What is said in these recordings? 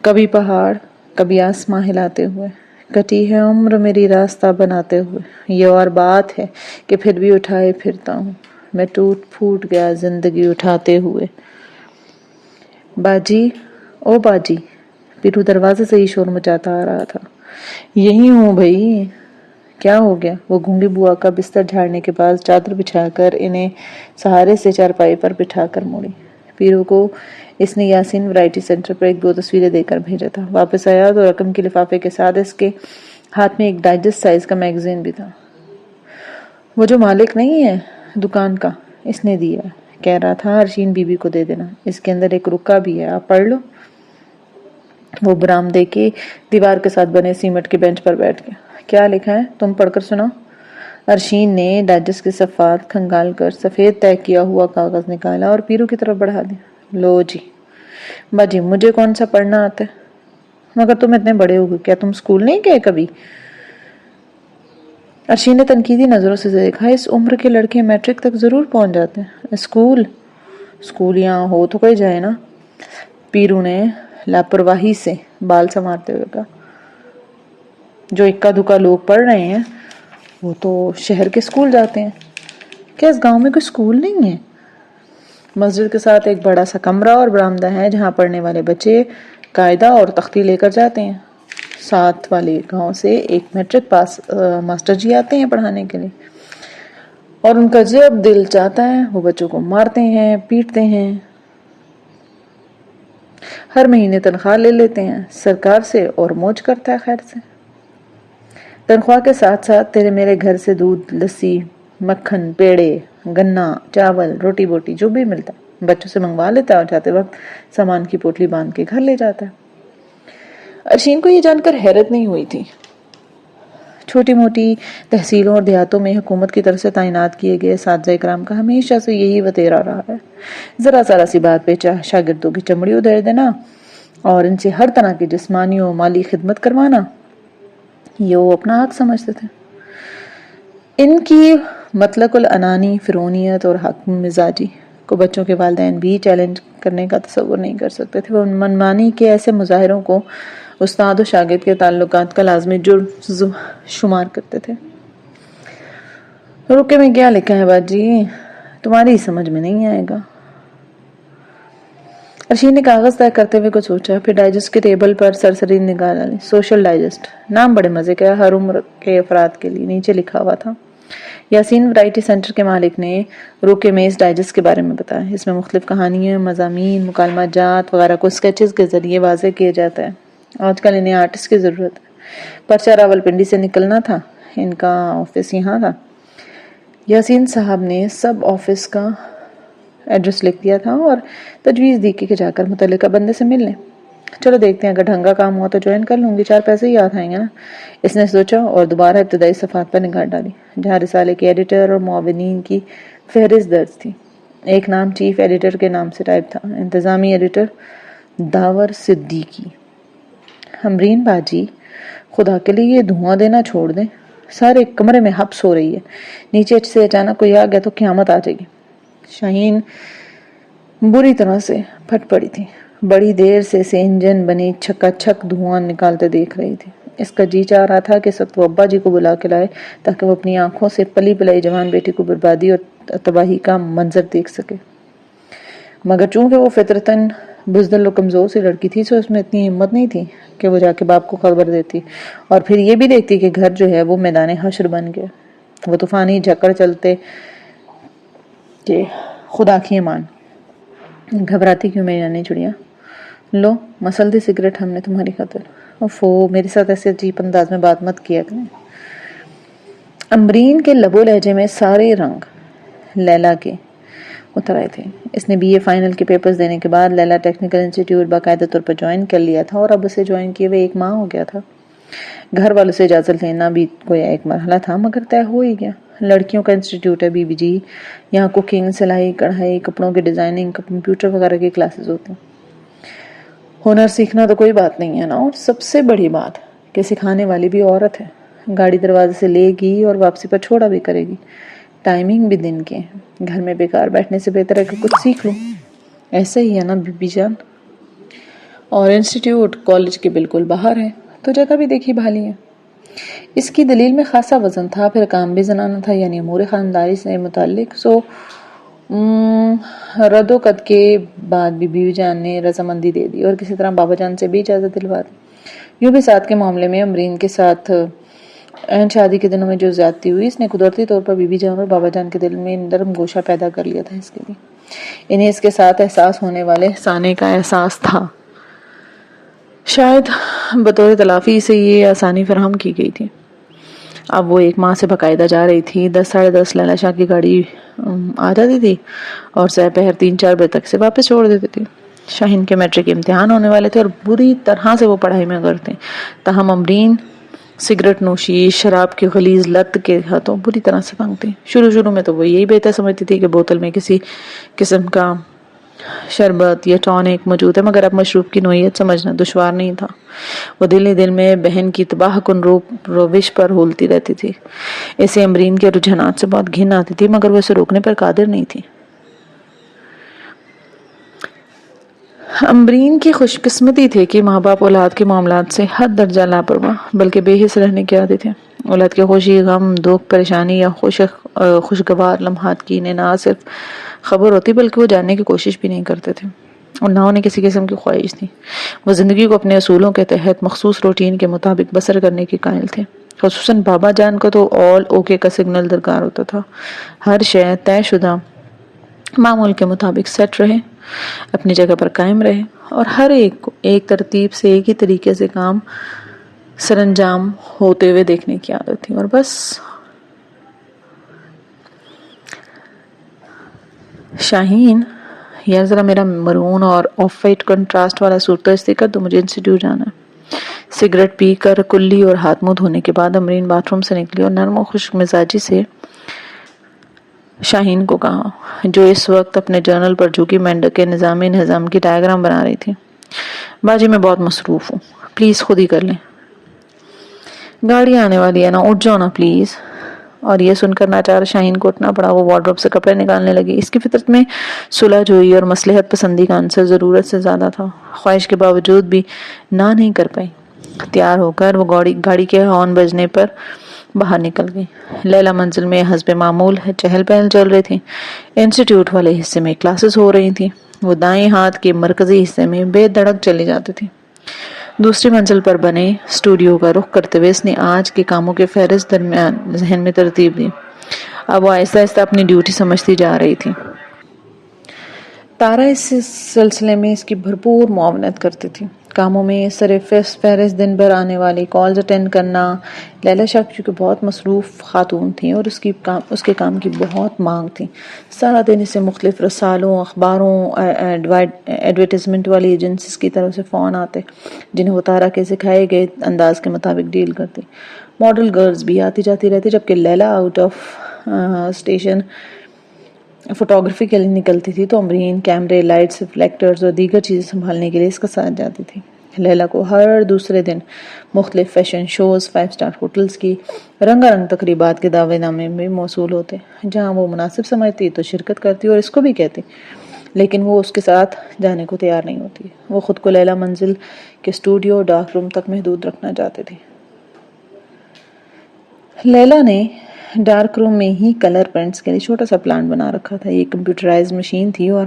کبھی پہاڑ کبھی آسماں ہلاتے ہوئے، کٹی ہے عمر میری راستہ بناتے ہوئے، یہ اور بات ہے کہ پھر بھی اٹھائے پھرتا ہوں میں، ٹوٹ پھوٹ گیا زندگی اٹھاتے ہوئے۔ باجی، او باجی، پیٹو دروازے سے ہی شور مچاتا آ رہا تھا۔ یہی ہوں بھئی۔ کیا ہو گیا؟ وہ گونگی بوا کا بستر جھاڑنے کے بعد چادر بچھا کر انہیں سہارے سے چارپائی پر بٹھا کر مڑی۔ پیرو کو اس نے یاسین ورائٹی سینٹر پر ایک دو تصویریں دے کر بھیجا تھا۔ واپس آیا تو رقم کے لفافے کے ساتھ اس کے ہاتھ میں ایک ڈائجسٹ سائز کا میگزین بھی تھا۔ وہ جو مالک نہیں ہے دکان کا، اس نے دیا ہے، کہہ رہا تھا ارشین بی بی کو دے دینا، اس کے اندر ایک رکا بھی ہے، آپ پڑھ لو۔ وہ برآمدے کی دیوار کے ساتھ بنے سیمنٹ کے بینچ پر بیٹھ گیا۔ کیا لکھا ہے؟ تم پڑھ کر سناؤ۔ ارشین نے ڈائجسٹ کے صفحات کھنگال کر سفید طے کیا ہوا کاغذ نکالا اور پیرو کی طرف بڑھا دیا۔ لو جی۔ باجی، مجھے کون سا پڑھنا آتا ہے؟ مگر تم اتنے بڑے ہو گئے، کیا تم اسکول نہیں گئے کبھی؟ ارشین نے تنقیدی نظروں سے دیکھا۔ اس عمر کے لڑکے میٹرک تک ضرور پہنچ جاتے ہیں۔ اسکول یہاں ہو تو کوئی جائے نا۔ پیرو نے لاپرواہی سے بال سنوارتے ہوئے کہا۔ جو اکا دکا لوگ پڑھ رہے ہیں وہ تو شہر کے اسکول جاتے ہیں۔ کیا اس گاؤں میں کوئی اسکول نہیں ہے؟ مسجد کے ساتھ ایک بڑا سا کمرہ اور برآمدہ ہے جہاں پڑھنے والے بچے قاعدہ اور تختی لے کر جاتے ہیں۔ ساتھ والے گاؤں سے ایک میٹرک پاس ماسٹر جی آتے ہیں پڑھانے کے لیے، اور ان کا جب دل چاہتا ہے وہ بچوں کو مارتے ہیں، پیٹتے ہیں، ہر مہینے تنخواہ لے لیتے ہیں سرکار سے اور موج کرتا ہے خیر سے۔ تنخواہ کے ساتھ ساتھ تیرے میرے گھر سے دودھ، لسی، مکھن، پیڑے، گنا، چاول، روٹی بوٹی جو بھی ملتا ہے بچوں سے منگوا لیتا ہے اور جاتے وقت سامان کی پوٹلی باندھ کے گھر لے جاتا ہے۔ ارشین کو یہ جان کر حیرت نہیں ہوئی تھی۔ چھوٹی موٹی تحصیلوں اور دیہاتوں میں حکومت کی طرف سے تعینات کیے گئے اساتذہ کرام کا ہمیشہ سے یہی وتیرہ رہا ہے، ذرا سی بات پہ شاگردوں کی چمڑی ادھیڑ دینا اور ان سے ہر طرح کی جسمانی و مالی خدمت کروانا، یہ وہ اپنا حق سمجھتے تھے۔ ان کی مطلق العنانی فرعونیت اور حکم مزاجی کو بچوں کے والدین بھی چیلنج کرنے کا تصور نہیں کر سکتے تھے۔ وہ منمانی کے ایسے مظاہروں کو استاد و شاگرد کے تعلقات کا لازمی جرم شمار کرتے تھے۔ رکے میں کیا لکھا ہے باجی؟ تمہاری سمجھ میں نہیں آئے گا۔ ارشین نے کاغذ طے کرتے ہوئے کچھ سوچا، پھر ڈائجسٹ کے ٹیبل پر سرسری نگاہ ڈالی۔ سوشل ڈائجسٹ، نام بڑے مزے کا، ہر عمر کے افراد کے لیے۔ نیچے لکھا ہوا تھا، یاسین ورائٹی سینٹر کے مالک نے روکے میں اس ڈائجسٹ کے بارے میں بتایا۔ اس میں مختلف کہانیاں، مضامین، مکالمہ جات وغیرہ کو اسکیچز کے ذریعے واضح کیا جاتا ہے۔ آج کل انہیں آرٹسٹ کی ضرورت ہے۔ پرچہ راولپنڈی سے نکلنا تھا، ان کا آفس یہاں تھا۔ یاسین صاحب نے سب آفس کا ایڈریس لکھ دیا تھا اور تجویز دی کہ جا کر متعلقہ بندے سے مل لیں۔ چلو دیکھتے ہیں، اگر ڈھنگا کام ہوا تو جوائن کر لوں گی، 4 پیسے ہی یاد آئیں گے نا، اس نے سوچا اور دوبارہ ابتدائی صفحات پر نگاہ ڈالی جہاں رسالے کے ایڈیٹر اور معاونین کی فہرست درج تھی۔ ایک نام چیف ایڈیٹر کے نام سے ٹائپ تھا، انتظامی ایڈیٹر داور صدیقی۔ ہمرین باجی، خدا کے لیے یہ دھواں دینا چھوڑ دیں، سارے کمرے میں حبس ہو رہی ہے، نیچے سے اچانک کوئی آ گیا تو قیامت آ جائے گی۔ شاہین بری طرح سے پھٹ پڑی تھی، بڑی دیر سے اسے انجن بنی چھکا چھک دھواں نکالتے دیکھ رہی تھی۔ اس کا جی چاہ رہا تھا کہ اس وقت وہ ابا جی کو بلا کے لائے تاکہ وہ اپنی آنکھوں سے پلی پلائی جوان بیٹی کو بربادی اور تباہی کا منظر دیکھ سکے، مگر چونکہ وہ فطرتاً بزدل و کمزور سی لڑکی تھی، سو اس میں اتنی ہمت نہیں تھی کہ وہ جا کے باپ کو خبر دیتی اور پھر یہ بھی دیکھتی کہ گھر جو ہے وہ میدان حشر بن گیا۔ وہ طوفانی جھکڑ چلتے کہ خدا کی امان، گھبراتی کیوں میری نانی چڑیا؟ لو مسل دی سگریٹ ہم نے تمہاری خاطر۔ اوفو، میرے ساتھ ایسے عجیب انداز میں بات مت کیا کریں۔ امرین کے لب و لہجے میں سارے رنگ لیلا کے اتر آئے تھے۔ اس نے بی اے فائنل کے پیپرز دینے کے بعد لیلا ٹیکنیکل انسٹیٹیوٹ باقاعدہ طور پر جوائن کر لیا تھا اور اب اسے جوائن کیے ہوئے 1 ماہ ہو گیا تھا۔ گھر والوں سے اجازت لینا بھی کوئی ایک مرحلہ تھا، مگر طے ہو ہی گیا۔ لڑکیوں کا انسٹیٹیوٹ ہے بی بی جی، یہاں کوکنگ، سلائی کڑھائی، کپڑوں کی ڈیزائننگ، کمپیوٹر وغیرہ کی کلاسز ہوتی ہیں۔ ہنر سیکھنا تو کوئی بات نہیں ہے نا، اور سب سے بڑی بات کہ سکھانے والی بھی عورت ہے، گاڑی دروازے سے لے گی اور واپسی پر چھوڑا بھی کرے گی، ٹائمنگ بھی دن کے ہیں۔ گھر میں بیکار بیٹھنے سے بہتر ہے کہ کچھ سیکھ لوں۔ ایسا ہی ہے نا بی بی جان؟ اور انسٹیٹیوٹ کالج کے بالکل باہر ہے، تو جگہ بھی دیکھی بھالی ہے۔ اس کی دلیل میں خاصا وزن تھا، پھر کام بھی زنانہ تھا، یعنی امور خاندانی سے متعلق۔ رد و قد کے بعد بھی بیوی جان نے رضامندی دے دی اور کسی طرح بابا جان سے بھی اجازت دلوا دی۔ یوں بھی ساتھ کے معاملے میں امرین کے ساتھ شادی کے دنوں میں جو زیادتی ہوئی، اس نے قدرتی طور پر بی بی جان اور بابا جان کے دل میں نرم گوشہ پیدا کر لیا تھا۔ اس کے لیے انہیں اس کے ساتھ احساس ہونے والے احسانے کا احساس تھا۔ شاید بطور تلافی سے یہ آسانی فراہم کی گئی تھی۔ اب وہ ایک ماہ سے باقاعدہ جا رہی تھی۔ 10 ساڑھے 10 لیلا شاہ کی گاڑی آ جاتی تھی اور سپہر 3-4 بجے تک سے واپس چھوڑ دیتی تھی۔ شاہین کے میٹرک کے امتحان ہونے والے تھے اور بری طرح سے وہ پڑھائی میں کرتے، تاہم امرین سگریٹ نوشی، شراب کی غلیظ لت کے ہاتھوں بری طرح سے تنگ تھی۔ شروع میں تو وہ یہی بہتر سمجھتی تھی کہ بوتل میں کسی قسم کا شربت یا ٹونک موجود ہے، مگر اب مشروب کی نوعیت سمجھنا دشوار نہیں تھا۔ وہ دل ہی دل میں بہن کی تباہ کن روش پر ہولتی رہتی تھی۔ اسے امرین کے رجحانات سے بہت گھن آتی تھی، مگر وہ اسے روکنے پر قادر نہیں تھی۔ امرین کی خوش قسمتی تھی کہ ماں باپ اولاد کے معاملات سے حد درجہ لاپرواہ بلکہ بے حس رہنے کے عادی تھے۔ اولاد کے خوشی، غم، دکھ، پریشانی یا خوشگوار لمحات کی انہیں نہ صرف خبر ہوتی بلکہ وہ جاننے کی کوشش بھی نہیں کرتے تھے، اور نہ انہیں کسی قسم کی خواہش تھی۔ وہ زندگی کو اپنے اصولوں کے تحت مخصوص روٹین کے مطابق بسر کرنے کے قائل تھے۔ خصوصاً بابا جان کو تو آل اوکے کا سگنل درکار ہوتا تھا۔ ہر شے طے شدہ معمول کے مطابق سیٹ رہے، اپنی جگہ پر قائم رہے، اور ہر ایک کو ایک ترتیب سے ایک ہی طریقے سے کام سرانجام ہوتے ہوئے دیکھنے کی عادت تھی، اور بس۔ شاہین، یار ذرا میرا مرون اور آف وائٹ کنٹراسٹ والا سوٹ تو استعمال کر دو، مجھے انسٹیٹیوٹ جانا ہے۔ سگریٹ پی کر کلی اور ہاتھ منہ دھونے کے بعد امرین باتھ روم سے نکلی اور نرم و خشک مزاجی سے شاہین کو کہا، جو اس وقت اپنے جرنل پر جھوکی مینڈک کے نظام انہضام کی ڈائیگرام بنا رہی تھی، باجی میں بہت مصروف ہوں، پلیز خود ہی کر لیں۔ گاڑی آنے والی ہے نا، اٹھ جاؤ نا پلیز۔ اور یہ سن کر ناچار شاہین کو اٹھنا پڑا۔ وہ وارڈروب سے کپڑے نکالنے لگی۔ اس کی فطرت میں صلح جوئی اور مصلحت پسندی کا عنصر ضرورت سے زیادہ تھا۔ خواہش کے باوجود بھی نہ نہیں کر پائی۔ تیار ہو کر وہ گاڑی کے ہارن بجنے پر باہر نکل گئی۔ لیلا منزل میں حسب معمول چہل پہل چل رہی تھی۔ انسٹیٹیوٹ والے حصے میں کلاسز ہو رہی تھی۔ وہ دائیں ہاتھ کے مرکزی حصے میں بے دھڑک چلی جاتی تھی۔ دوسری منزل پر بنے اسٹوڈیو کا رخ کرتے ہوئے اس نے آج کے کاموں کے فہرست درمیان ذہن میں ترتیب دی۔ اب وہ آہستہ آہستہ اپنی ڈیوٹی سمجھتی جا رہی تھی۔ تارا اس سلسلے میں اس کی بھرپور معاونت کرتی تھی۔ کاموں میں سر فہرست دن بھر آنے والی کالز اٹینڈ کرنا۔ لیلا شاہ چونکہ بہت مصروف خاتون تھیں اور اس کے کام کی بہت مانگ تھی۔ سارا دن اسے مختلف رسالوں، اخباروں، ایڈورٹائزمنٹ والی ایجنسیز کی طرف سے فون آتے، جنہیں وہ تارا کے سکھائے گئے انداز کے مطابق ڈیل کرتی۔ ماڈل گرلز بھی آتی جاتی رہتی، جبکہ لیلا آؤٹ آف اسٹیشن فوٹوگرافی کے لیے نکلتی تھی تو امرین کیمرے، لائٹس، ریفلیکٹرز اور دیگر چیزیں سنبھالنے کے لیے اس کا ساتھ جاتی تھی۔ لیلا کو ہر دوسرے دن مختلف فیشن شوز، 5 اسٹار ہوٹلز کی رنگا رنگ تقریبات کے دعوے نامے میں موصول ہوتے، جہاں وہ مناسب سمجھتی تو شرکت کرتی اور اس کو بھی کہتی، لیکن وہ اس کے ساتھ جانے کو تیار نہیں ہوتی۔ وہ خود کو لیلا منزل کے اسٹوڈیو اور ڈارک روم تک محدود رکھنا چاہتی تھی۔ لیلا نے ڈارک روم میں ہی کلر پرنٹس کے لیے چھوٹا سا پلانٹ بنا رکھا تھا۔ یہ کمپیوٹرائز مشین تھی اور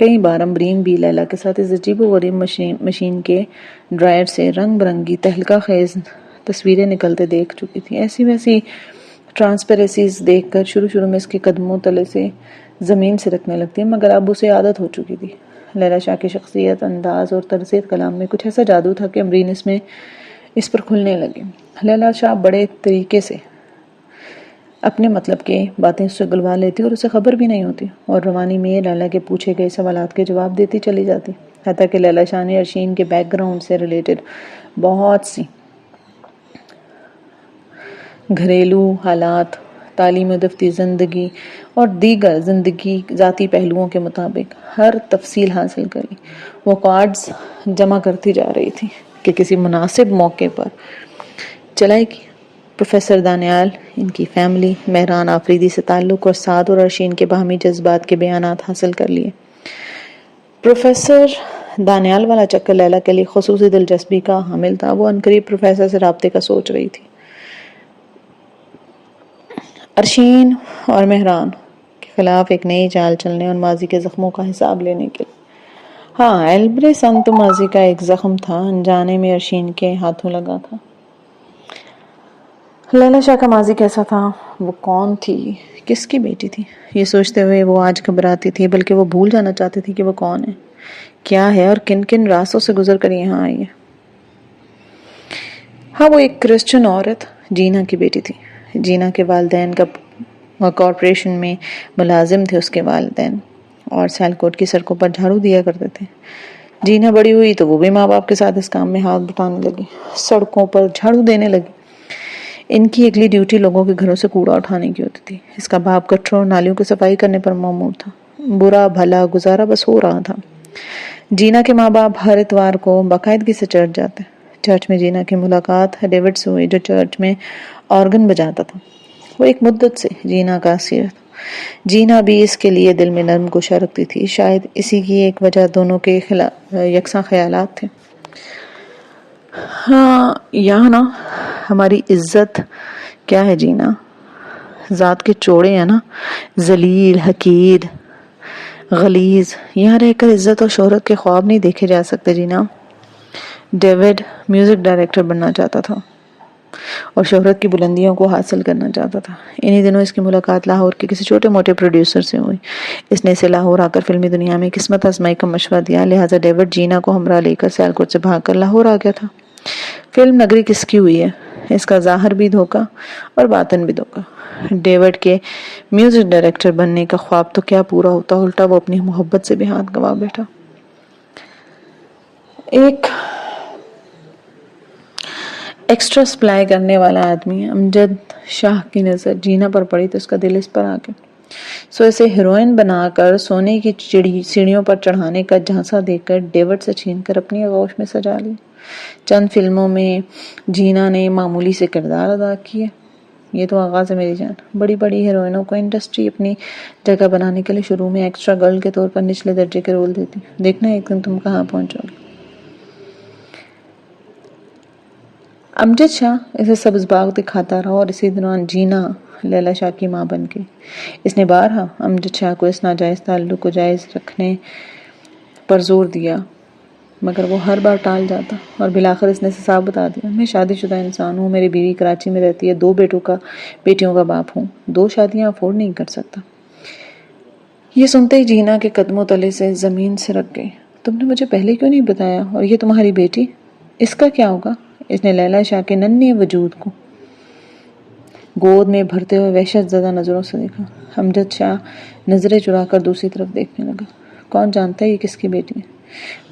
کئی بار امرین بھی لیلا کے ساتھ اس عجیب و غریب مشین کے ڈرائر سے رنگ برنگی تہلکہ خیز تصویریں نکلتے دیکھ چکی تھی۔ ایسی ویسی ٹرانسپیرنسیز دیکھ کر شروع میں اس کے قدموں تلے سے زمین سرکنے لگتی، مگر اب اسے عادت ہو چکی تھی۔ لیلا شاہ کی شخصیت، انداز اور طرز کلام میں کچھ ایسا جادو تھا کہ امرین اس پر کھلنے لگی۔ لیلا شاہ بڑے طریقے سے اپنے مطلب کے باتیں اس سے گلوا لیتی اور اسے خبر بھی نہیں ہوتی، اور روانی میں لیلا کے پوچھے گئے سوالات کے جواب دیتی چلی جاتی، حتیٰ کہ لیلا شاہ نے ارشین کے بیک گراؤنڈ سے ریلیٹڈ بہت سی گھریلو حالات، تعلیم و دفتری زندگی اور دیگر زندگی ذاتی پہلوؤں کے مطابق ہر تفصیل حاصل کری۔ وہ کارڈز جمع کرتی جا رہی تھی کہ کسی مناسب موقع پر چلائے گی۔ پروفیسر دانیال، ان کی فیملی، مہران آفریدی سے تعلق اور سعد اور ارشین کے باہمی جذبات کے بیانات حاصل کر لیے۔ پروفیسر دانیال والا چکر لیلا کے لیے خصوصی دلچسپی کا حامل تھا۔ وہ عنقریب پروفیسر سے رابطے کا سوچ رہی تھی۔ ارشین اور مہران کے خلاف ایک نئی چال چلنے اور ماضی کے زخموں کا حساب لینے کے لیے۔ ہاں، ایلبریسن تو ماضی کا ایک زخم تھا، انجانے میں ارشین کے ہاتھوں لگا تھا۔ لیلا شاہ کا ماضی کیسا تھا؟ وہ کون تھی؟ کس کی بیٹی تھی؟ یہ سوچتے ہوئے وہ آج گھبراتی تھی، بلکہ وہ بھول جانا چاہتی تھی کہ وہ کون ہے، کیا ہے اور کن کن راستوں سے گزر کر یہاں آئی ہے۔ ہاں، وہ ایک کرسچن عورت جینا کی بیٹی تھی۔ جینا کے والدین کا کارپوریشن میں ملازم تھے۔ اس کے والدین اور سیالکوٹ کی سڑکوں پر جھاڑو دیا کرتے تھے۔ جینا بڑی ہوئی تو وہ بھی ماں باپ کے ساتھ اس کام میں ہاتھ بٹانے لگی، سڑکوں پر جھاڑو دینے لگی۔ ان کی اگلی ڈیوٹی لوگوں کے گھروں سے کوڑا اٹھانے کی ہوتی تھی۔ اس کا باپ گٹروں اور نالیوں کی صفائی کرنے پر مامور تھا۔ برا بھلا گزارا بس ہو رہا تھا۔ جینا کے ماں باپ ہر اتوار کو باقاعدگی سے چرچ جاتے۔ چرچ میں جینا کی ملاقات ڈیوڈ سے ہوئی، جو چرچ میں آرگن بجاتا تھا۔ وہ ایک مدت سے جینا کا اسیر تھا۔ جینا بھی اس کے لیے دل میں نرم گوشہ رکھتی تھی۔ شاید اسی کی ایک وجہ دونوں کے یکساں خیالات تھے۔ ہاں، یہاں نا ہماری عزت کیا ہے جینا؟ ذات کے چوڑے ہیں نا، ذلیل، حقیر، غلیظ۔ یہاں رہ کر عزت اور شہرت کے خواب نہیں دیکھے جا سکتے جینا۔ ڈیوڈ میوزک ڈائریکٹر بننا چاہتا تھا اور شہرت کی بلندیوں کو حاصل کرنا چاہتا تھا۔ انہی دنوں اس کی ملاقات لاہور کے کسی چھوٹے موٹے پروڈیوسر سے ہوئی۔ اس نے اسے لاہور آ کر فلمی دنیا میں قسمت آزمائی کا مشورہ دیا، لہٰذا ڈیوڈ جینا کو ہمراہ لے کر سیالکوٹ سے بھاگ کر لاہور آ گیا تھا۔ فلم نگری کس کی ہوئی ہے؟ اس کا ظاہر بھی دھوکہ اور باطن بھی دھوکہ۔ ڈیوڈ کے میوزک ڈائریکٹر بننے کا خواب تو کیا پورا ہوتا، الٹا وہ اپنی محبت سے بھی ہاتھ گنوا بیٹھا۔ ایک ایکسٹرا سپلائی کرنے والا آدمی امجد شاہ کی نظر جینا پر پڑی تو اس کا دل اس پر آ گیا۔ سو اسے ہیروئن بنا کر سونے کی سیڑھیوں پر چڑھانے کا جھانسا دے کر ڈیوڈ سے چھین کر اپنی آغوش میں سجا لی۔ چند فلموں میں جینا نے معمولی سے کردار ادا کیے۔ یہ تو آغاز ہے میری جان۔ بڑی بڑی ہیروئنوں کو انڈسٹری اپنی جگہ بنانے کے لیے شروع میں ایکسٹرا گرل کے طور پر نچلے درجے کے رول دیتی۔ دیکھنا ایک دن تم کہاں پہنچو گے۔ امجد شاہ اسے سبز باغ دکھاتا رہا اور اسی دوران جینا لیلا شاہ کی ماں بن گئی۔ اس نے بارہا امجد شاہ کو اس ناجائز تعلق کو جائز رکھنے پر زور دیا، مگر وہ ہر بار ٹال جاتا اور بالآخر اس نے صاف بتا دیا، میں شادی شدہ انسان ہوں، میری بیوی کراچی میں رہتی ہے، 2 بیٹیوں کا باپ ہوں، 2 شادیاں افورڈ نہیں کر سکتا۔ یہ سنتے ہی جینا کے قدموں تلے سے زمین سرک گئی۔ تم نے مجھے پہلے کیوں نہیں بتایا؟ اور یہ تمہاری بیٹی، اس کا کیا ہوگا؟ اس نے لیلا شاہ کے ننھے وجود کو گود میں بھرتے ہوئے وحشت زدہ نظروں سے دیکھا۔ امجد شاہ نظریں چرا کر دوسری طرف دیکھنے لگا۔ کون جانتا ہے یہ کس کی بیٹی ہے؟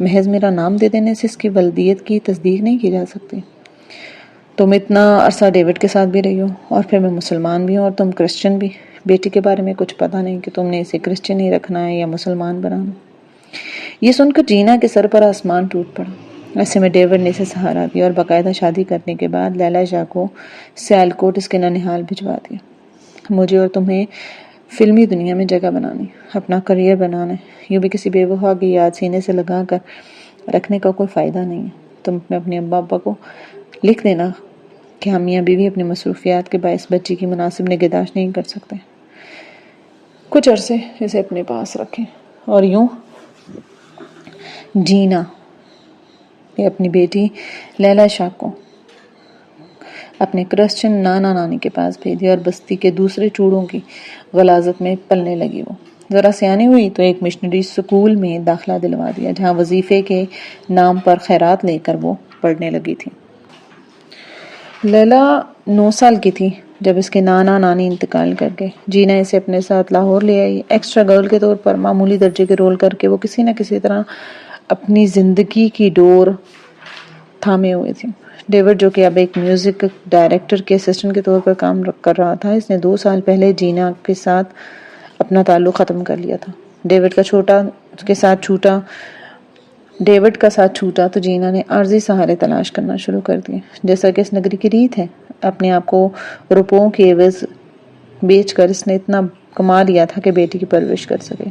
محض میرا نام دے دینے سے اس کی ولدیت کی تصدیق نہیں کی جا سکتی۔ تم اتنا عرصہ ڈیوڈ کے ساتھ بھی رہی ہو، اور پھر میں مسلمان بھی ہوں اور تم کرسچن بھی۔ بیٹی کے بارے میں کچھ پتہ نہیں کہ تم نے اسے کرسچن ہی رکھنا ہے یا مسلمان بنانا۔ یہ سن کر جینا کے سر پر آسمان ٹوٹ پڑا۔ ایسے میں ڈیوڈ نے اسے سہارا دیا اور باقاعدہ شادی کرنے کے بعد لیلا شاہ کو سیالکوٹ اس کے ننھیال بھجوا دیا۔ مجھے اور تمہیں فلمی دنیا میں جگہ بنانی، اپنا کریئر بنانا ہے۔ یوں بھی کسی بے وفا کی یاد سینے سے لگا کر رکھنے کا کوئی فائدہ نہیں ہے۔ تم اپنے ابا کو لکھ دینا کہ ہم میاں بیوی اپنی مصروفیات کے باعث بچی کی مناسب نگہداشت نہیں کر سکتے، کچھ عرصے اسے اپنے پاس رکھیں۔ اور یوں جینا نے اپنی بیٹی لیلا شاہ کو اپنے کرسچن نانا نانی کے پاس بھیج دیا اور بستی کے دوسرے چوڑوں کی غلاظت میں پلنے لگی۔ وہ ذرا سیانی ہوئی تو ایک مشنری اسکول میں داخلہ دلوا دیا، جہاں وظیفے کے نام پر خیرات لے کر وہ پڑھنے لگی تھی۔ لیلا 9 سال کی تھی جب اس کے نانا نانی انتقال کر گئے۔ جینا اسے اپنے ساتھ لاہور لے آئی۔ ایکسٹرا گرل کے طور پر معمولی درجے کے رول کر کے وہ کسی نہ کسی طرح اپنی زندگی کی ڈور تھامے ہوئے تھی۔ ڈیوڈ، جو کہ اب ایک میوزک ڈائریکٹر کے اسسٹنٹ کے طور پر کام کر رہا تھا، اس نے 2 سال پہلے جینا کے ساتھ اپنا تعلق ختم کر لیا تھا۔ ڈیوڈ کا ساتھ چھوٹا تو جینا نے عارضی سہارے تلاش کرنا شروع کر دیے۔ جیسا کہ اس نگری کی ریت ہے، اپنے آپ کو روپوں کے عوض بیچ کر اس نے اتنا کما لیا تھا کہ بیٹی کی پرورش کر سکے۔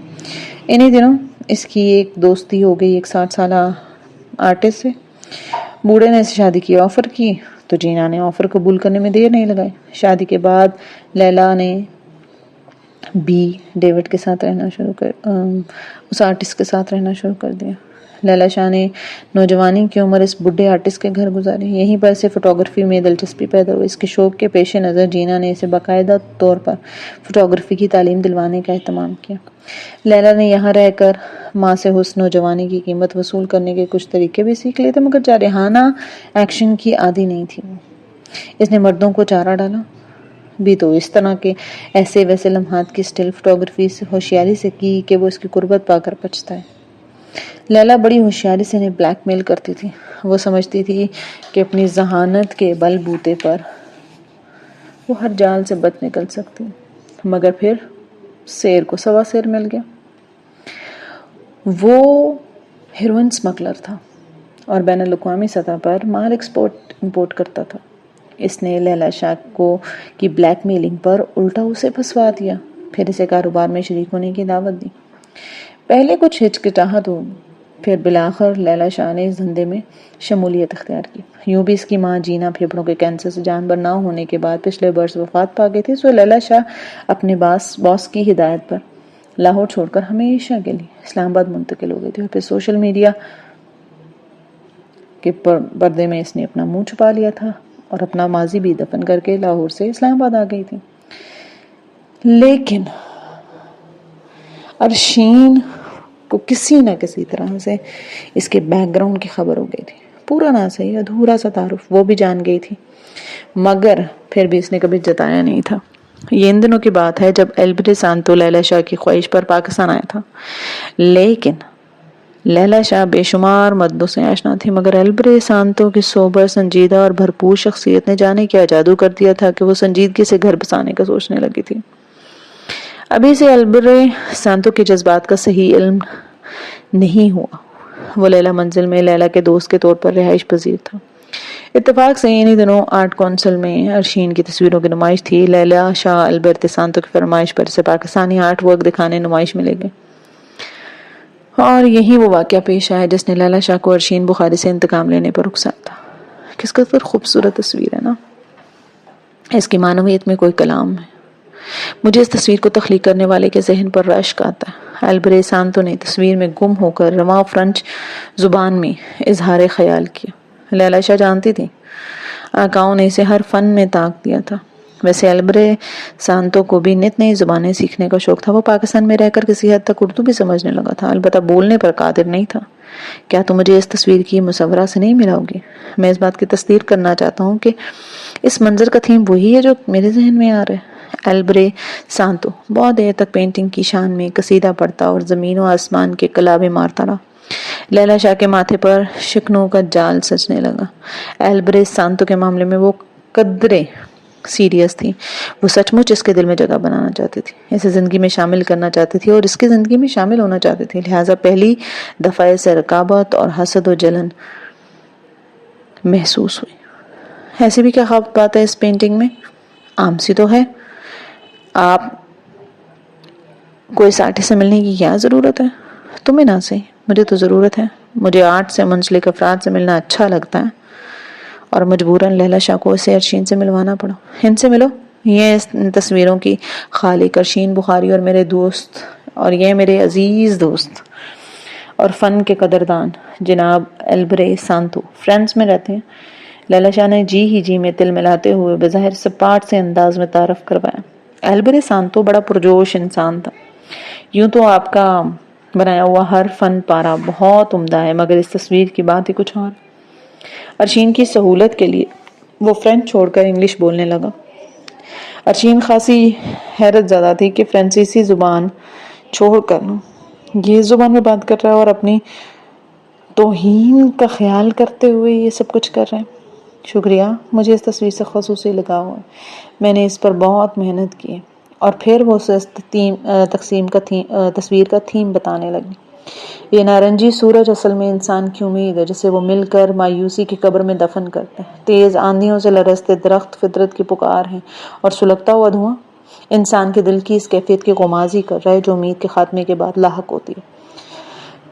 انہی دنوں اس کی ایک دوستی ہو گئی ایک 60 سالہ آرٹسٹ سے. بوڑھے نے اسے شادی کی آفر کی تو جینا نے آفر قبول کرنے میں دیر نہیں لگائی. شادی کے بعد لیلا نے ڈیوڈ کے ساتھ رہنا اس آرٹسٹ کے ساتھ رہنا شروع کر دیا. لیلا شاہ نے نوجوانی کی عمر اس بڈھے آرٹسٹ کے گھر گزاری. یہیں پر اسے فوٹوگرافی میں دلچسپی پیدا ہوئی. اس کے شوق کے پیش نظر جینا نے اسے باقاعدہ طور پر فوٹوگرافی کی تعلیم دلوانے کا اہتمام کیا. لیلا نے یہاں رہ کر ماں سے حسن و جوانی کی قیمت وصول کرنے کے کچھ طریقے بھی سیکھ لیے تھے، مگر جارحانہ ایکشن کی عادی نہیں تھی. اس نے مردوں کو چارہ ڈالا بھی تو اس طرح کے ایسے ویسے لمحات کی سٹل فوٹوگرافی سے ہوشیاری سے کی کہ وہ اس کی قربت پا کر پچھتا ہے. لیلا بڑی ہوشیاری سے انہیں بلیک میل کرتی تھی. وہ سمجھتی تھی کہ اپنی ذہانت کے بل بوتے پر وہ ہر جال سے بچ نکل سکتی، مگر پھر شیر کو سوا شیر مل گیا. وہ ہیروئن سمگلر تھا اور بین الاقوامی سطح پر مال ایکسپورٹ امپورٹ کرتا تھا. اس نے لیلا شاہ کی بلیک میلنگ پر الٹا اسے پھنسوا دیا، پھر اسے کاروبار میں شریک ہونے کی دعوت دی. پہلے کچھ ہچکچاہٹ ہوئی، پھر بالآخر لیلا شاہ نے اس دھندے میں شمولیت اختیار کی. یوں بھی اس کی ماں جینا پھیپھڑوں کے کینسر سے جانبر نہ ہونے کے بعد پچھلے برس وفات پا گئی تھی. سو لیلا شاہ اپنے باس کی ہدایت پر لاہور چھوڑ کر ہمیشہ کے لیے اسلام آباد منتقل ہو گئی تھی. اور پھر سوشل میڈیا کے پردے میں اس نے اپنا منہ چھپا لیا تھا اور اپنا ماضی بھی دفن کر کے لاہور سے اسلام آباد آ گئی تھی. لیکن ارشین کو کسی نہ کسی طرح سے اس کے بیک گراؤنڈ کی خبر ہو گئی تھی. پورا نہ صحیح ادھورا سا تعارف وہ بھی جان گئی تھی، مگر پھر بھی اس نے کبھی جتایا نہیں تھا. یہ ان دنوں کی بات ہے جب ایلبرے سانتو لیلا شاہ کی خواہش پر پاکستان آیا تھا. لیکن لیلا شاہ بے شمار مددوں سے آشنا تھی، مگر ایلبرے سانتو کی سوبر سنجیدہ اور بھرپور شخصیت نے جانے کیا جادو کر دیا تھا کہ وہ سنجیدگی سے گھر بسانے کا سوچنے لگی تھی. ابھی سے ایلبرے سانتو کے جذبات کا صحیح علم نہیں ہوا. وہ لیلا منزل میں لیلا کے دوست کے طور پر رہائش پذیر تھا. اتفاق سے انہی دنوں آرٹ کونسل میں ارشین کی تصویروں کی نمائش تھی. لیلا شاہ ایلبرے سانتو کی فرمائش پر اسے پاکستانی آرٹ ورک دکھانے نمائش میں لے گئے، اور یہی وہ واقعہ پیش آیا جس نے لیلا شاہ کو ارشین بخاری سے انتقام لینے پر اکسایا. کس قدر خوبصورت تصویر ہے نا. اس کی معنویت میں کوئی کلام ہے. مجھے اس تصویر کو تخلیق کرنے والے کے ذہن پر رشک آتا ہے. ایلبرے سانتو نے تصویر میں گم ہو کر رواں فرانچ زبان میں اظہار خیال کیا. لیلا شاہ جانتی تھی آقاؤں نے اسے ہر فن میں طاق دیا تھا. ویسے ایلبرے سانتو کو بھی نت نئی زبانیں سیکھنے کا شوق تھا. وہ پاکستان میں رہ کر کسی حد تک اردو بھی سمجھنے لگا تھا، البتہ بولنے پر قادر نہیں تھا. کیا تم مجھے اس تصویر کی مصورہ سے نہیں ملاؤ گی؟ میں اس بات کی تصدیق کرنا چاہتا ہوں کہ اس منظر کا تھیم وہی ہے جو میرے ذہن میں آ رہا ہے. ایلبرے سانتو بہت دیر تک پینٹنگ کی شان میں قصیدہ پڑھتا اور زمین و آسمان کے کلابے مارتا رہا. لیلا شاہ کے ماتھے پر شکنوں کا جال سجنے لگا. ایلبرے سانتو کے معاملے میں وہ قدرے سیریس تھی. وہ سچ مچ اس کے دل میں جگہ بنانا چاہتی تھی، اسے زندگی میں شامل کرنا چاہتی تھی اور اس کی زندگی میں شامل ہونا چاہتی تھی. لہٰذا پہلی دفعہ اسے رقابت اور حسد و جلن محسوس ہوئی. ایسی بھی کیا خاص بات ہے اس پینٹنگ میں؟ عام سی تو ہے. آپ کو اس آرٹسٹ سے ملنے کی کیا ضرورت ہے؟ تمہیں نہ صحیح، مجھے تو ضرورت ہے. مجھے آرٹ سے منسلک افراد سے ملنا اچھا لگتا ہے اور مجبوراً لیلا شاہ کو اسے ارشین سے ملوانا پڑا. ان سے ملو. یہ اس تصویروں کی خالق ارشین بخاری اور میرے دوست، اور یہ میرے عزیز دوست اور فن کے قدردان جناب ایلبرے سانتو فرانس میں رہتے ہیں. لیلا شاہ نے جی میں تل ملاتے ہوئے بظاہر سپاٹ سے انداز میں تعارف کروایا. ایلبرے سانتو بڑا پرجوش انسان تھا. یوں تو آپ کا بنایا ہوا ہر فن پارا بہت عمدہ ہے، مگر اس تصویر کی بات ہی کچھ اور. ارشین کی سہولت کے لیے وہ فرینچ چھوڑ کر انگلش بولنے لگا. ارشین خاصی حیرت زدہ تھی کہ فرانسیسی زبان چھوڑ کر یہ اس زبان میں بات کر رہا ہے اور اپنی توہین کا خیال کرتے ہوئے یہ سب کچھ کر رہے ہیں. شکریہ، مجھے اس تصویر سے خصوصی لگاؤ ہے. میں نے اس پر بہت محنت کی. اور پھر وہ تصویر کا تھیم بتانے لگی. یہ نارنجی سورج اصل میں انسان کی امید ہے جسے وہ مل کر مایوسی کی قبر میں دفن کرتے ہیں. تیز آندھیوں سے لرزتے درخت فطرت کی پکار ہیں اور سلگتا ہوا دھواں انسان کے دل کی اس کیفیت کی غمازی کر رہا ہے جو امید کے خاتمے کے بعد لاحق ہوتی ہے.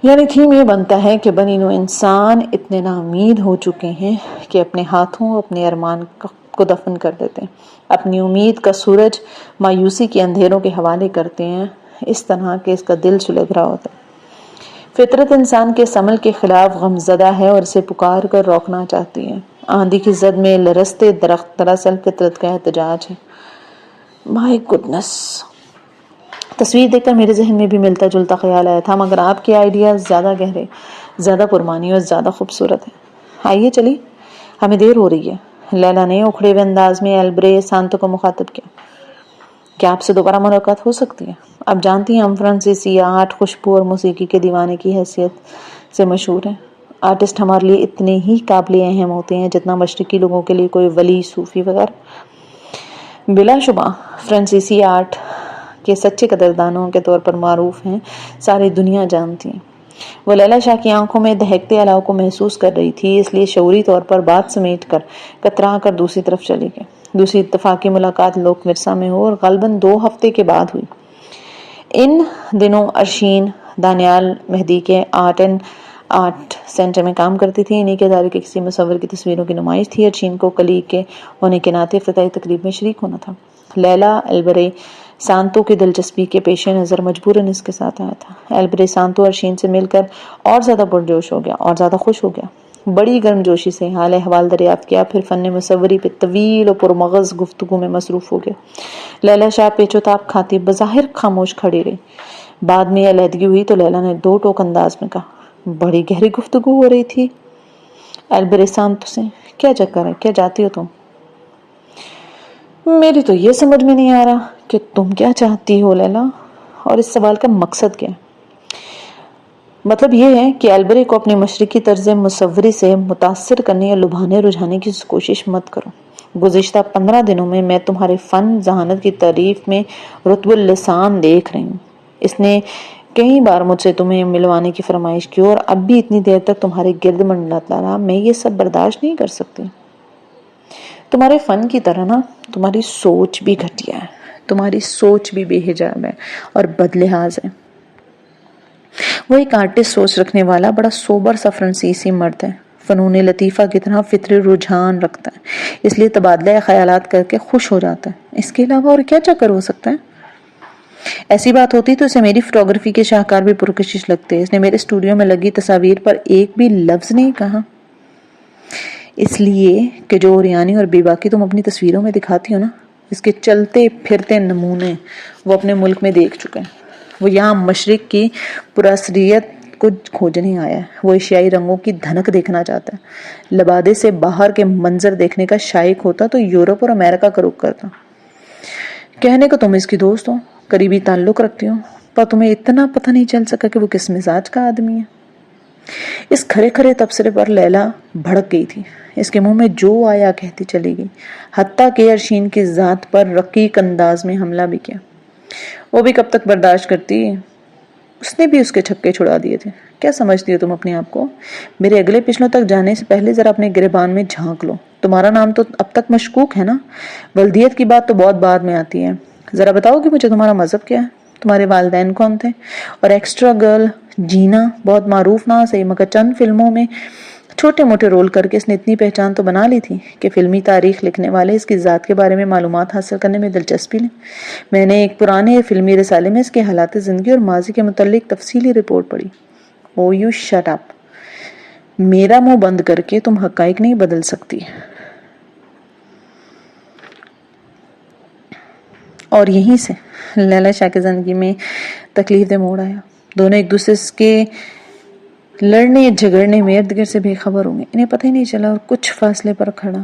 یعنی تھیم یہ بنتا ہے کہ بنی نوع انسان اتنے ناامید ہو چکے ہیں کہ اپنے ہاتھوں اپنے ارمان کو دفن کر دیتے ہیں، اپنی امید کا سورج مایوسی کے اندھیروں کے حوالے کرتے ہیں، اس طرح کہ اس کا دل سلگ رہا ہوتا ہے۔ فطرت انسان کے عمل کے خلاف غمزدہ ہے اور اسے پکار کر روکنا چاہتی ہے۔ آندھی کی زد میں لرزتے درخت دراصل فطرت کا احتجاج ہے۔ مائی گڈنس، تصویر دیکھ کر میرے ذہن میں بھی ملتا جلتا خیال آیا تھا، مگر آپ کے آئیڈیاز زیادہ گہرے، زیادہ پرمانی اور زیادہ خوبصورت ہیں۔ آئیے چلی، ہمیں دیر ہو رہی ہے۔ لیلا نے اکھڑے ہوئے انداز میں ایلبرے سانتو کو مخاطب کیا۔ کیا آپ سے دوبارہ ملاقات ہو سکتی ہے؟ آپ جانتی ہیں ہم فرانسیسی آرٹ، خوشبو اور موسیقی کے دیوانے کی حیثیت سے مشہور ہیں۔ آرٹسٹ ہمارے لیے اتنے ہی قابل اہم ہوتے ہیں جتنا مشرقی لوگوں کے لیے کوئی ولی، صوفی وغیرہ۔ بلا شبہ فرانسیسی آرٹ کے سچے قدردانوں کے طور پر معروف ہیں، ساری دنیا جانتی ہے۔ وہ لیلا شاہ کی آنکھوں میں دہکتے الاؤ کو محسوس کر رہی تھی، اس لیے شعوری طور پر بات سمیٹ کر کترا کر دوسری طرف چلی گئی۔ دوسری اتفاقی ملاقات لوک ورثہ میں ہو اور غالباً 2 ہفتے کے بعد ہوئی۔ ان دنوں ارشین دانیال مہدی کے آرٹ سینٹر میں کام کرتی تھی۔ انہی کے ادارے کے کسی مصور کی تصویروں کی نمائش تھی۔ ارشین کو کلیگ کے ہونے کے ناطے افتتاحی تقریب میں شریک ہونا تھا۔ لیلا ایلبرے سانتو کی دلچسپی کے پیش نظر مجبوراً اس کے ساتھ آیا تھا۔ ایلبرے سانتو ارشین سے مل کر اور زیادہ پرجوش ہو گیا اور زیادہ خوش ہو گیا۔ بڑی گرم جوشی سے حال احوال دریافت کیا، پھر فن مصوری پہ طویل اور پرمغز گفتگو میں مصروف ہو گیا۔ لیلا شاہ پیچ و تاب کھاتی بظاہر خاموش کھڑی رہی۔ بعد میں علیحدگی ہوئی تو لیلا نے 2 ٹوک انداز میں کہا، بڑی گہری گفتگو ہو رہی تھی ایلبرے سانتو سے، کیا چکر ہے، کیا چاہتی ہو تم؟ میری تو یہ سمجھ میں نہیں آ رہا کہ تم کیا چاہتی ہو لیلا، اور اس سوال کا مقصد کیا ہے؟ مطلب یہ ہے کہ ایلبرے کو اپنی مشرقی طرز مصوری سے متاثر کرنے یا لبھانے رجھانے کی کوشش مت کرو۔ گزشتہ 15 دنوں میں تمہارے فن ذہانت کی تعریف میں رطب اللسان دیکھ رہی ہوں۔ اس نے کئی بار مجھ سے تمہیں ملوانے کی فرمائش کی اور اب بھی اتنی دیر تک تمہارے گرد منڈلاتا رہا۔ میں یہ سب برداشت نہیں کر سکتی۔ تمہارے فن کی طرح نا تمہاری سوچ بھی گھٹیا ہے، تمہاری سوچ بھی بے حجاب ہے اور بدلحاظ ہے۔ وہ ایک آرٹسٹ سوچ رکھنے والا بڑا سوبر سا فرانسیسی مرد ہے، فنون لطیفہ کی طرح فطری رجحان رکھتا ہے، اس لیے تبادلہ خیالات کر کے خوش ہو جاتا ہے۔ اس کے علاوہ اور کیا چکر ہو سکتا ہے؟ ایسی بات ہوتی تو اسے میری فوٹوگرافی کے شاہکار بھی پرکشش لگتے۔ اس نے میرے اسٹوڈیو میں لگی تصاویر پر ایک بھی لفظ نہیں کہا، اس لیے کہ جو اوریانی اور بے باکی تم اپنی تصویروں میں دکھاتی ہو نا، اس کے چلتے پھرتے نمونے وہ اپنے ملک میں دیکھ چکے ہیں۔ وہ یہاں مشرق کی پراسریت کو کھوجنے آیا ہے۔ وہ ایشیائی رنگوں کی دھنک دیکھنا چاہتا ہے۔ لبادے سے باہر کے منظر دیکھنے کا شائق ہوتا تو یورپ اور امریکہ کا رخ کرتا۔ کہنے کو تم اس کی دوست ہو، قریبی تعلق رکھتی ہو، پر تمہیں اتنا پتہ نہیں چل سکا کہ وہ کس مزاج کا آدمی ہے۔ اس کھرے کھرے تبصرے پر لیلا بھڑک گئی تھی۔ اس کے منہ میں جو آیا کہتی چلی گئی، حتیٰ کہ ارشین کی ذات پر رقیق انداز میں حملہ بھی کیا۔ وہ بھی کب تک برداشت کرتی؟ اس نے بھی اس کے چھکے چھڑا دیے تھے۔ کیا سمجھتی ہو تم اپنے آپ کو؟ میرے اگلے پچھلوں تک جانے سے پہلے ذرا اپنے گریبان میں جھانک لو۔ تمہارا نام تو اب تک مشکوک ہے نا؟ ولدیت کی بات تو بہت بعد میں آتی ہے۔ ذرا بتاؤ کہ مجھے تمہارا مذہب کیا ہے، تمہارے والدین کون تھے، اور ایکسٹرا گرل جینا بہت معروف نہ صحیح مگر چند فلموں میں چھوٹے موٹے رول کر کے اس نے اتنی پہچان تو بنا لی تھی کہ فلمی تاریخ لکھنے والے اس کی ذات کے بارے میں معلومات حاصل کرنے میں دلچسپی لیں۔ میں نے ایک پرانے فلمی رسالے میں اس کے حالات زندگی اور ماضی کے متعلق تفصیلی رپورٹ پڑھی۔ او یو شٹ اپ، میرا منہ بند کر کے تم حقائق نہیں بدل سکتی۔ اور یہیں سے لیلا شاہ کی زندگی میں تکلیف دہ موڑ آیا۔ دونوں ایک دوسرے کے لڑنے جھگڑنے میں ارد گرد سے بے خبر ہوں گے، انہیں پتہ ہی نہیں چلا، اور کچھ فاصلے پر کھڑا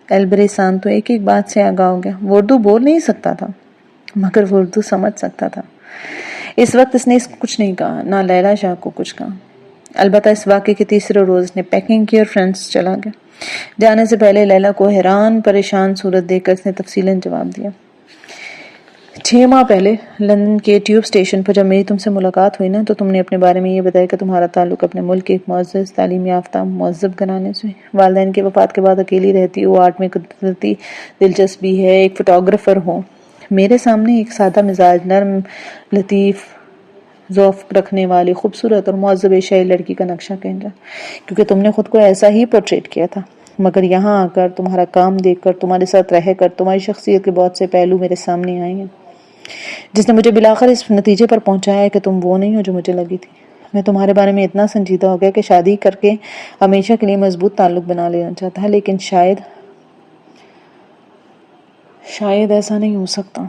ایلبرے سانتو ایک ایک بات سے آگاہ ہو گیا۔ وہ اردو بول نہیں سکتا تھا مگر وہ اردو سمجھ سکتا تھا۔ اس وقت اس نے کچھ نہیں کہا، نہ لیلا شاہ کو کچھ کہا۔ البتہ اس واقعے کے تیسرے روز اس نے پیکنگ کی اور فرانس چلا گیا۔ جانے سے پہلے لیلا کو حیران پریشان صورت دیکھ کر اس نے تفصیلاً جواب دیا۔ 6 ماہ پہلے لندن کے ٹیوب اسٹیشن پر جب میری تم سے ملاقات ہوئی نا، تو تم نے اپنے بارے میں یہ بتایا کہ تمہارا تعلق اپنے ملک کے ایک معزز تعلیم یافتہ مہذب گھرانے سے، والدین کی وفات کے بعد اکیلی رہتی ہو، آرٹ میں قدرتی دلچسپی ہے، ایک فوٹوگرافر ہو۔ میرے سامنے ایک سادہ مزاج، نرم لطیف ذوق رکھنے والی خوبصورت اور معذب ایشیائی لڑکی کا نقشہ کھینچا، کیونکہ تم نے خود کو ایسا ہی پورٹریٹ کیا تھا، مگر یہاں آ کر، تمہارا کام دیکھ کر، تمہارے ساتھ رہ کر، تمہاری شخصیت کے بہت سے پہلو میرے سامنے آئے ہیں، جس نے مجھے بلاخر اس نتیجے پر پہنچایا ہے کہ تم وہ نہیں ہو جو مجھے لگی تھی۔ میں تمہارے بارے میں اتنا سنجیدہ ہو گیا کہ شادی کر کے ہمیشہ کے لیے مضبوط تعلق بنا لینا چاہتا ہے، لیکن شاید ایسا نہیں ہو سکتا۔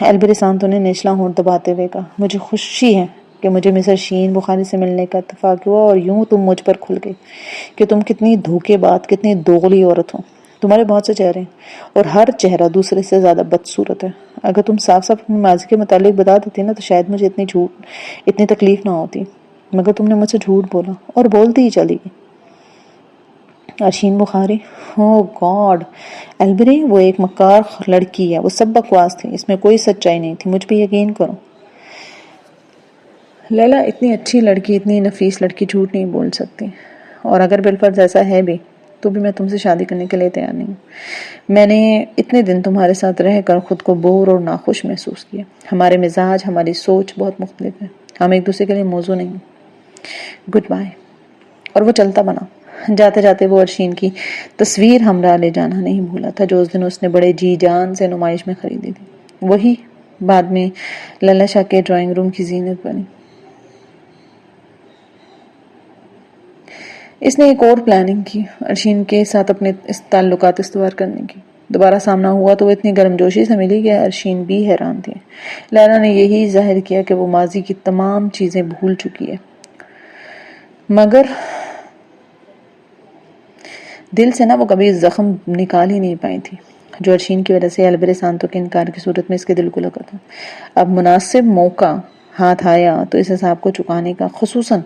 ایلبرے سانتو نے نچلا ہونٹ دباتے ہوئے کہا، مجھے خوشی ہے کہ مجھے مسز شین بخاری سے ملنے کا اتفاق ہوا، اور یوں تم مجھ پر کھل گئی کہ تم کتنی دھوکے بات، کتنی دوغلی عورت ہو۔ تمہارے بہت سے چہرے ہیں اور ہر چہرہ دوسرے سے زیادہ بدصورت ہے۔ اگر تم صاف صاف اپنے ماضی کے متعلق بتا دیتی نا تو شاید مجھے اتنی تکلیف نہ ہوتی، مگر تم نے مجھ سے جھوٹ بولا اور بولتی ہی چلی گئی۔ ارشین بخاری، او گاڈ ایلبرے، وہ ایک مکار لڑکی ہے، وہ سب بکواس تھی، اس میں کوئی سچائی نہیں تھی، مجھ پہ یقین کرو۔ لیلا، اتنی اچھی لڑکی، اتنی نفیس لڑکی جھوٹ نہیں بول سکتی، اور اگر بالفرض ایسا ہے بھی تو بھی میں تم سے شادی کرنے کے لیے تیار نہیں ہوں۔ میں نے اتنے دن تمہارے ساتھ رہ کر خود کو بور اور ناخوش محسوس کیا۔ ہمارے مزاج، ہماری سوچ بہت مختلف ہے، ہم ایک دوسرے کے لیے موزوں نہیں ہیں۔ Goodbye. اور وہ چلتا بنا۔ جاتے جاتے وہ ارشین کی تصویر ہمراہ لے جانا نہیں بھولا تھا جو اس دن اس نے بڑے جی جان سے نمائش میں خریدی تھی، وہی بعد میں لیلا شاہ کے ڈرائنگ روم کی زینت بنی۔ اس نے ایک اور پلاننگ کی، ارشین کے ساتھ اپنے تعلقات استوار کرنے کی۔ دوبارہ سامنا ہوا تو وہ اتنی گرم جوشی سے ملی کہ ارشین بھی حیران تھی۔ لیلا نے یہی ظاہر کیا کہ وہ ماضی کی تمام چیزیں بھول چکی ہے، مگر دل سے وہ کبھی زخم نکال ہی نہیں پائی تھی جو ارشین کی وجہ سے ایلبرے سانتو کے انکار کی صورت میں اس کے دل کو لگا تھا۔ اب مناسب موقع ہاتھ آیا تو اس حساب کو چکانے کا، خصوصاً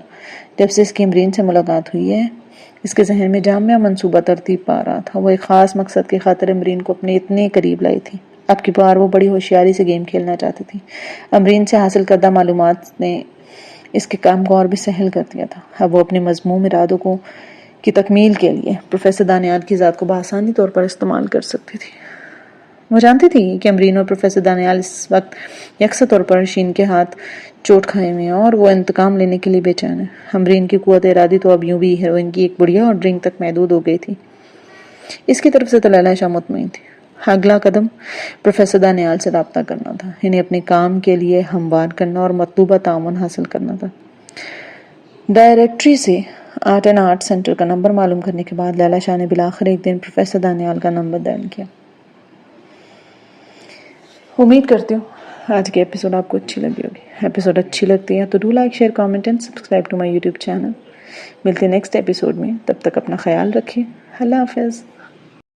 جب سے اس کی امرین سے ملاقات ہوئی ہے۔ اس کے ذہن میں جامع منصوبہ ترتیب پا رہا تھا، وہ ایک خاص مقصد کی خاطر امرین کو اپنے اتنے قریب لائی تھی۔ اب کی بار وہ بڑی ہوشیاری سے گیم کھیلنا چاہتی تھی۔ امرین سے حاصل کردہ معلومات نے اس کے کام کو اور بھی سہل کر دیا تھا۔ اب وہ اپنے مذموم ارادوں کی تکمیل کے لیے پروفیسر دانیال کی ذات کو بآسانی طور پر استعمال کر سکتی تھی۔ وہ جانتی تھی کہ امرین اور پروفیسر دانیال اس وقت یکساں طور پر ارشین کے ہاتھ چوٹ کھائے ہوئے ہیں اور وہ انتقام لینے کے لیے بے چین ہے۔ امرین کی قوت ارادی تو اب یوں بھی ہیروئن کی ایک بڑھیا اور ڈرنک تک محدود ہو گئی تھی۔ اس کی طرف سے تو لیلا شاہ مطمئن تھی۔ اگلا قدم پروفیسر دانیال سے رابطہ کرنا تھا، انہیں اپنے کام کے لیے ہموار کرنا اور مطلوبہ تعاون حاصل کرنا تھا۔ ڈائریکٹری سے آرٹ اینڈ آرٹ سینٹر کا نمبر معلوم کرنے کے بعد لیلا شاہ نے بالآخر ایک دن پروفیسر دانیال کا نمبر ڈائل کیا۔ امید کرتی ہوں آج کی ایپیسوڈ آپ کو اچھی لگی ہوگی۔ ایپیسوڈ اچھی لگتی ہے تو do like, share, comment and subscribe to my YouTube channel. ملتے ہیں نیکسٹ ایپیسوڈ میں، تب تک اپنا خیال رکھیے۔ اللہ حافظ۔